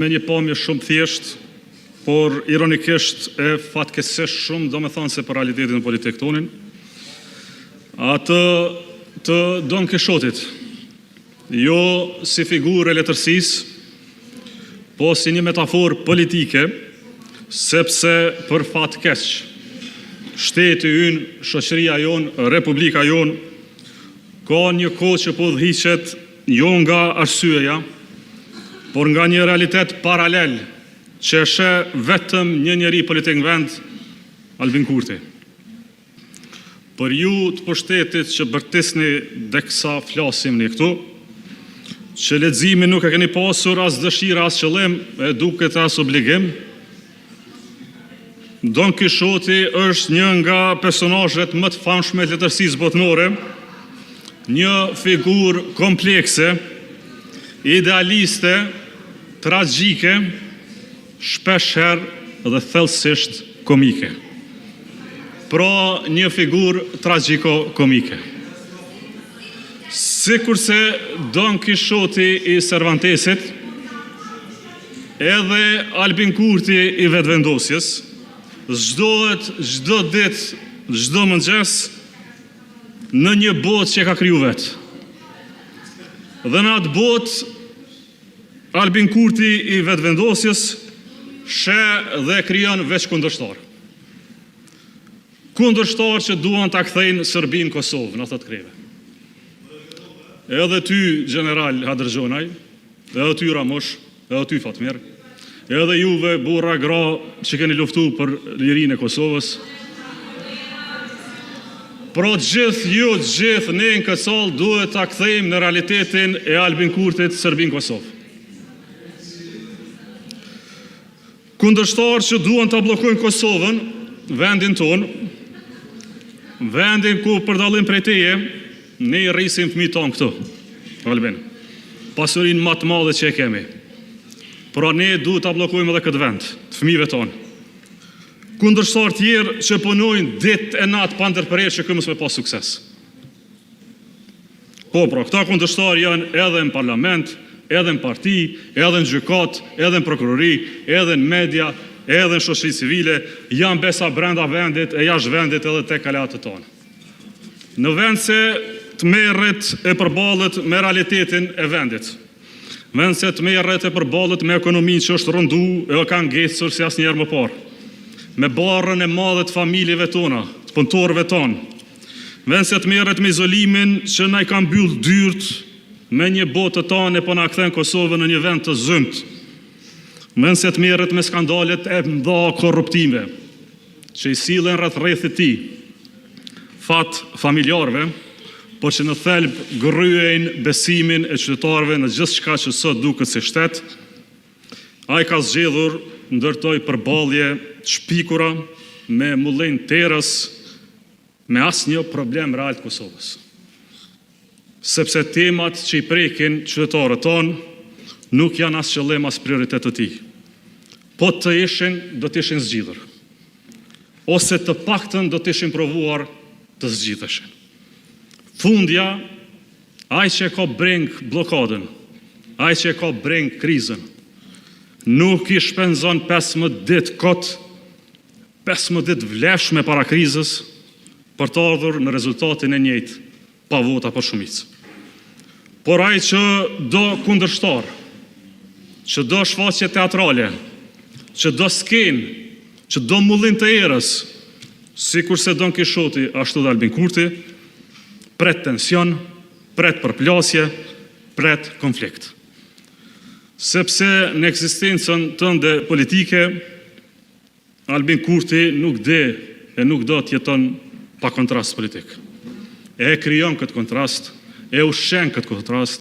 Me një pamje shumë thjesht, por ironikisht e fatkesisht shumë, do me thonë se për realitetin e politik tonin, atë të Don Kishotit, jo si figurë e letërsisë, po si një metaforë politike, sepse për fatkeq, shteti ynë, shoqëria jonë, republika jonë, ka një kohë që po udhëhiqet jo nga arsyeja, por nga një realitet paralel që sheh vetëm një njeri politik në vend, Albin Kurti. Për ju të pushtetit që bërtisni deksa flasim një këtu, që leximin nuk e keni pasur as dëshira as qëllim, e duket as obligim, Don Kishoti është një nga personazhet më të famshme të letërsisë botërore, një figurë komplekse, idealiste, tragjike, shpeshherë dhe thellësisht komike. Pra një figurë tragjiko-komike. Sikurse Don Kishoti i Cervantesit, edhe Albin Kurti i Vetvendosjes, zhdohet çdo ditë, çdo mëngjes në një botë që ka kriju vetë. Dhe në atë botë, Albin Kurti i Vetvendosjes sheh dhe krijon veç kundërshtar. Kundërshtar që duan ta kthejnë Serbinë Kosovë në atë kreve. Edhe ty, general Hadrxhonaj, edhe ty Ramosh, edhe ty Fatmir, edhe juve burra gra që keni luftu për lirinë e Kosovës. Pro gjithë ju, gjithë ne në këtë sallë duhet ta kthejmë në realitetin e Albin Kurtit Serbinë Kosovë. Kundërshtar që duan ta bllokojnë Kosovën, vendin ton, vendin ku për dallim prej teje, ne i rrisim fëmijët tonë këtu, Albin. Pasurinë më të madhe që e kemi. Pra ne duhet ta bllokojmë edhe këtë vend, të fëmijëve tonë. Kundërshtar tjerë që punojnë ditë e natë pa ndërprerje që këtu mos me pas sukses. Po, pra, këta kundërshtar janë edhe në parlament, edhe në parti, edhe në gjykat, edhe në prokurori, edhe në media, edhe në shoqëri civile, janë besa brenda vendit e jashtë vendit edhe tek aleatët tonë. Në vend se të merret e përballet me realitetin e vendit, vend se të merret e përballet me ekonominë që është rëndu e ka ngjecur si asnjëherë më parë, me barrën e madhe të familjeve tona, të punëtorëve tonë, vend se të merret me izolimin që na i ka mbyll dyert me një botë të tonë, po na kthen Kosovën në një vend të zymt, vend se të merret me skandalet e mëdha korruptive që i sillen rreth rrethit tij fat familjarëve, por që në thelb gryejnë besimin e qytetarëve në gjithçka që sot duket si shtet. Ai ka zgjedhur ndërtoj përballje shpikura me mullin terës, me asnjë problem real të Kosovës. Sepse temat që i prekin qytetarët tonë nuk janë as qëllim as prioritet të tij. Po të ishin, do të ishin zgjidhur. Ose të paktën do të ishin provuar të zgjidheshin. Fundja, ai që ka breng blokadën, ai që ka breng krizën, nuk i shpenzon 15 ditë kot, 15 ditë vlefshme para krizës, për të ardhur në rezultatin e njëjtë, pa vota për shumicë. Por ai që do kundërshtar, që do shfaqje teatrale, që do skenë, që do mullin të erës, sikurse Don Kishoti, ashtu dhe Albin Kurti, pret tension, pret përplasje, pret konflikt. Sepse në ekzistencën tënde politike, Albin Kurti nuk de e nuk do të jeton pa kontrast politik. E krijon këtë kontrast, e ushqen këtë kontrast,